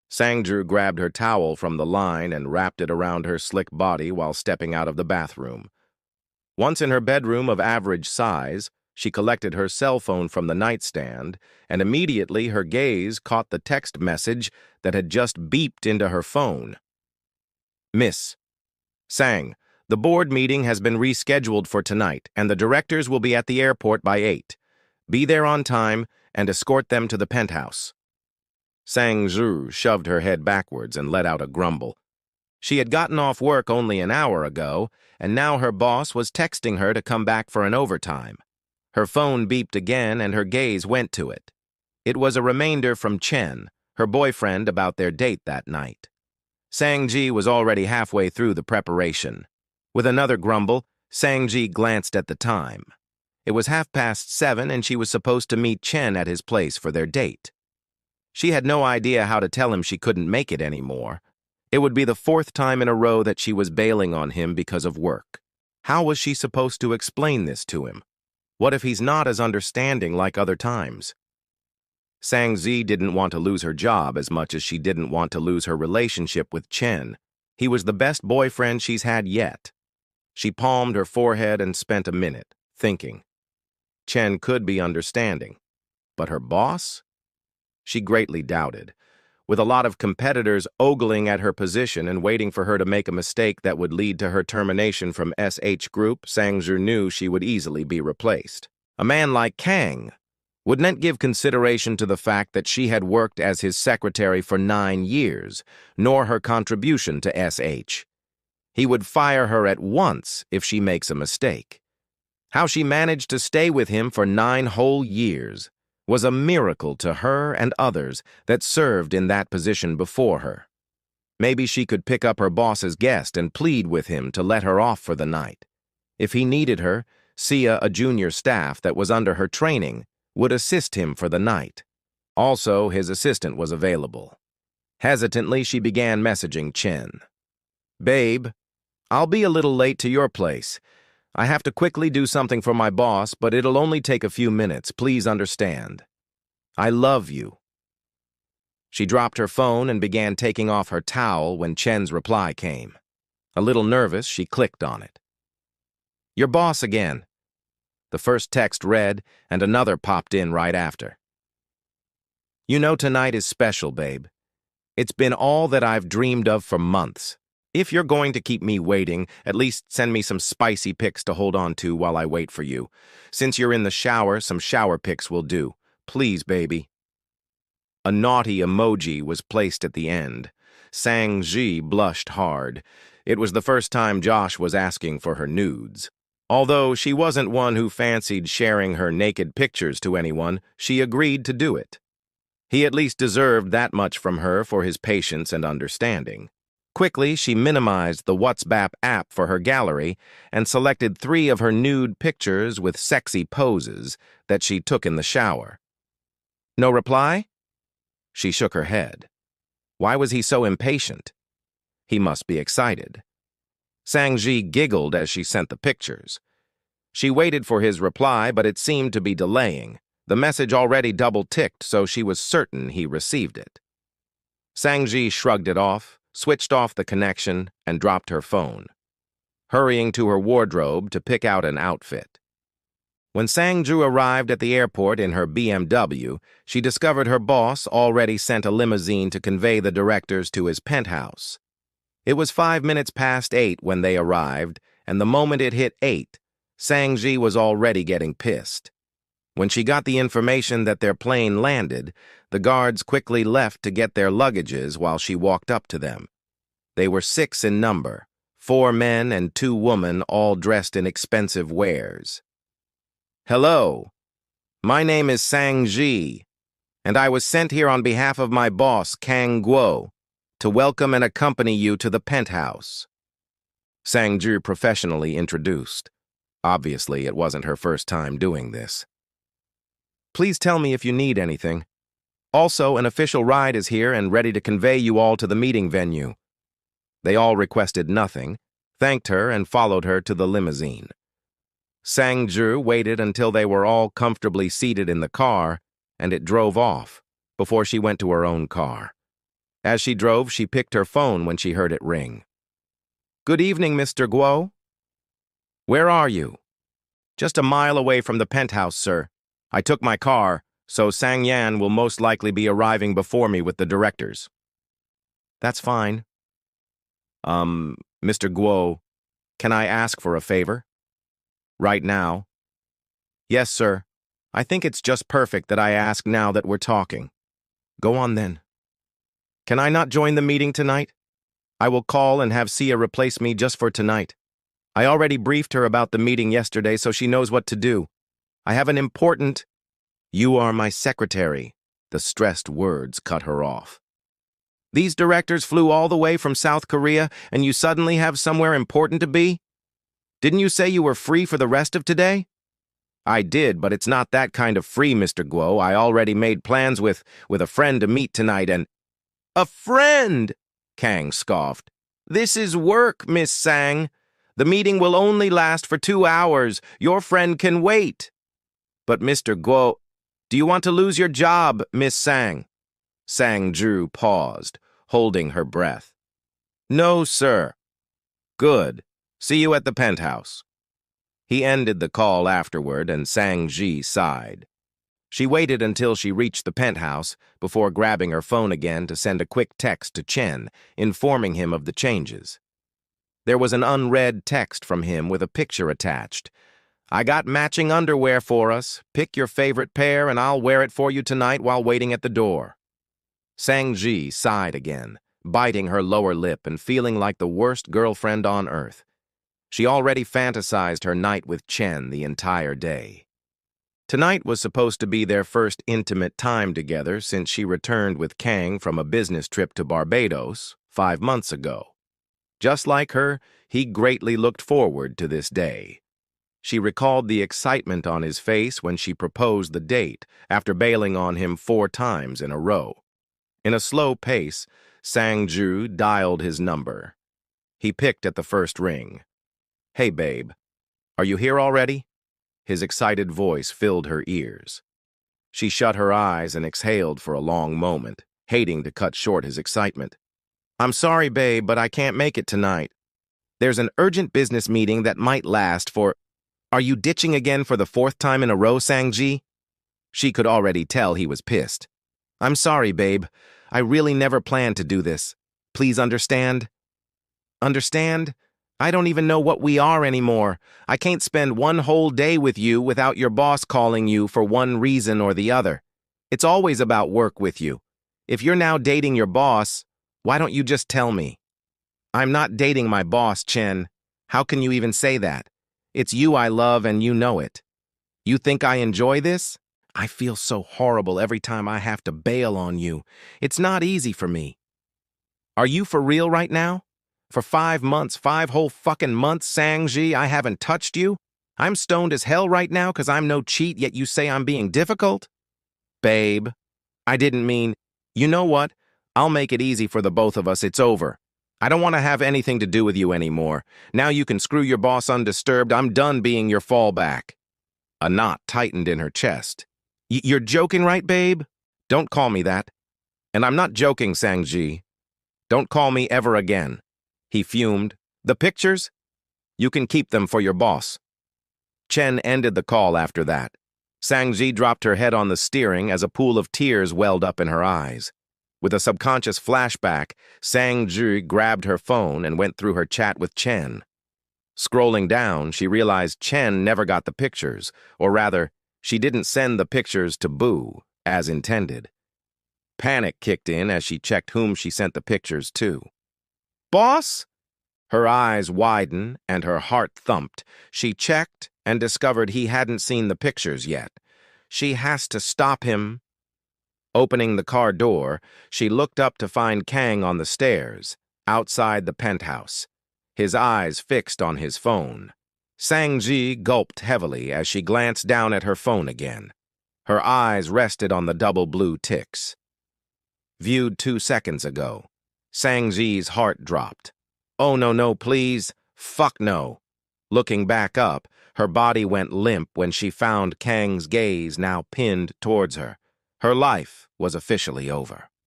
Sangju grabbed her towel from the line and wrapped it around her slick body while stepping out of the bathroom. Once in her bedroom of average size, she collected her cell phone from the nightstand, and immediately her gaze caught the text message that had just beeped into her phone. Miss Sang, the board meeting has been rescheduled for tonight, and the directors will be at the airport by 8. Be there on time and escort them to the penthouse. Sang Zhu shoved her head backwards and let out a grumble. She had gotten off work only an hour ago, and now her boss was texting her to come back for an overtime. Her phone beeped again, and her gaze went to it. It was a reminder from Chen, her boyfriend, about their date that night. Sang-ji was already halfway through the preparation. With another grumble, Sang-ji glanced at the time. It was 7:30, and she was supposed to meet Chen at his place for their date. She had no idea how to tell him she couldn't make it anymore. It would be the 4th time in a row that she was bailing on him because of work. How was she supposed to explain this to him? What if he's not as understanding like other times? Sang-zi didn't want to lose her job as much as she didn't want to lose her relationship with Chen. He was the best boyfriend she's had yet. She palmed her forehead and spent a minute, thinking. Chen could be understanding, but her boss? She greatly doubted. With a lot of competitors ogling at her position and waiting for her to make a mistake that would lead to her termination from SH Group, Sangju knew she would easily be replaced. A man like Kang wouldn't give consideration to the fact that she had worked as his secretary for 9 years, nor her contribution to SH. He would fire her at once if she makes a mistake. How she managed to stay with him for 9 whole years was a miracle to her and others that served in that position before her. Maybe she could pick up her boss's guest and plead with him to let her off for the night. If he needed her, Sia, a junior staff that was under her training, would assist him for the night. Also, his assistant was available. Hesitantly, she began messaging Chen. Babe, I'll be a little late to your place. I have to quickly do something for my boss, but it'll only take a few minutes. Please understand. I love you. She dropped her phone and began taking off her towel when Chen's reply came. A little nervous, she clicked on it. Your boss again. The first text read, and another popped in right after. You know tonight is special, babe. It's been all that I've dreamed of for months. If you're going to keep me waiting, at least send me some spicy pics to hold on to while I wait for you. Since you're in the shower, some shower pics will do. Please, baby. A naughty emoji was placed at the end. Sang-ji blushed hard. It was the first time Josh was asking for her nudes. Although she wasn't one who fancied sharing her naked pictures to anyone, she agreed to do it. He at least deserved that much from her for his patience and understanding. Quickly, she minimized the WhatsApp app for her gallery and selected 3 of her nude pictures with sexy poses that she took in the shower. No reply? She shook her head. Why was he so impatient? He must be excited. Sang-ji giggled as she sent the pictures. She waited for his reply, but it seemed to be delaying. The message already double-ticked, so she was certain he received it. Sang-ji shrugged it off, switched off the connection, and dropped her phone, hurrying to her wardrobe to pick out an outfit. When Sang-ju arrived at the airport in her BMW, she discovered her boss already sent a limousine to convey the directors to his penthouse. It was 5 minutes past 8 when they arrived, and the moment it hit 8, Sang-ji was already getting pissed. When she got the information that their plane landed, the guards quickly left to get their luggages while she walked up to them. They were 6 in number, 4 men and 2 women, all dressed in expensive wares. Hello, my name is Sang-ji, and I was sent here on behalf of my boss, Kang Guo, to welcome and accompany you to the penthouse. Sang-ji professionally introduced. Obviously, it wasn't her first time doing this. Please tell me if you need anything. Also, an official ride is here and ready to convey you all to the meeting venue. They all requested nothing, thanked her, and followed her to the limousine. Sang-ju waited until they were all comfortably seated in the car, and it drove off, before she went to her own car. As she drove, she picked her phone when she heard it ring. "Good evening, Mr. Guo. Where are you?" "Just a mile away from the penthouse, sir. I took my car, so Sang Yan will most likely be arriving before me with the directors." "That's fine." Mr. Guo, can I ask for a favor?" "Right now?" "Yes, sir. I think it's just perfect that I ask now that we're talking." "Go on then." "Can I not join the meeting tonight? I will call and have Sia replace me just for tonight. I already briefed her about the meeting yesterday, so she knows what to do. I have an important—" "You are my secretary." The stressed words cut her off. "These directors flew all the way from South Korea, and you suddenly have somewhere important to be? Didn't you say you were free for the rest of today?" "I did, but it's not that kind of free, Mr. Guo. I already made plans with a friend to meet tonight and—" "A friend!" Kang scoffed. "This is work, Miss Sang. The meeting will only last for 2 hours. Your friend can wait." "But Mr. Guo, do you want to lose your job, Miss Sang?" Sang Drew paused, holding her breath. "No, sir." "Good. See you at the penthouse." He ended the call afterward, and Sang Ji sighed. She waited until she reached the penthouse before grabbing her phone again to send a quick text to Chen, informing him of the changes. There was an unread text from him with a picture attached. "I got matching underwear for us. Pick your favorite pair and I'll wear it for you tonight while waiting at the door." Sang Ji sighed again, biting her lower lip and feeling like the worst girlfriend on earth. She already fantasized her night with Chen the entire day. Tonight was supposed to be their first intimate time together since she returned with Kang from a business trip to Barbados 5 months ago. Just like her, he greatly looked forward to this day. She recalled the excitement on his face when she proposed the date after bailing on him 4 times in a row. In a slow pace, Sang-ju dialed his number. He picked at the first ring. "Hey, babe. Are you here already?" His excited voice filled her ears. She shut her eyes and exhaled for a long moment, hating to cut short his excitement. "I'm sorry, babe, but I can't make it tonight. There's an urgent business meeting that might last for—" "Are you ditching again for the 4th time in a row, Sang-ji?" She could already tell he was pissed. "I'm sorry, babe. I really never planned to do this. Please understand." "Understand? I don't even know what we are anymore. I can't spend one whole day with you without your boss calling you for one reason or the other. It's always about work with you. If you're now dating your boss, why don't you just tell me?" "I'm not dating my boss, Chen. How can you even say that? It's you I love and you know it. You think I enjoy this? I feel so horrible every time I have to bail on you. It's not easy for me." "Are you for real right now? For 5 months, 5 whole fucking months, Sang-ji, I haven't touched you? I'm stoned as hell right now because I'm no cheat, yet you say I'm being difficult?" "Babe, I didn't mean—" "You know what? I'll make it easy for the both of us. It's over. I don't want to have anything to do with you anymore. Now you can screw your boss undisturbed. I'm done being your fallback." A knot tightened in her chest. You're joking, right, babe? Don't call me that." "And I'm not joking, Sang-ji. Don't call me ever again." He fumed. "The pictures? You can keep them for your boss." Chen ended the call after that. Sang-ji dropped her head on the steering as a pool of tears welled up in her eyes. With a subconscious flashback, Sang-ji grabbed her phone and went through her chat with Chen. Scrolling down, she realized Chen never got the pictures, or rather, she didn't send the pictures to Boo, as intended. Panic kicked in as she checked whom she sent the pictures to. "Boss?" Her eyes widened and her heart thumped. She checked and discovered he hadn't seen the pictures yet. She has to stop him. Opening the car door, she looked up to find Kang on the stairs, outside the penthouse, his eyes fixed on his phone. Sang-ji gulped heavily as she glanced down at her phone again. Her eyes rested on the double blue ticks. Viewed 2 seconds ago. Sang-ji's heart dropped. "Oh, no, please. Fuck no." Looking back up, her body went limp when she found Kang's gaze now pinned towards her. Her life was officially over.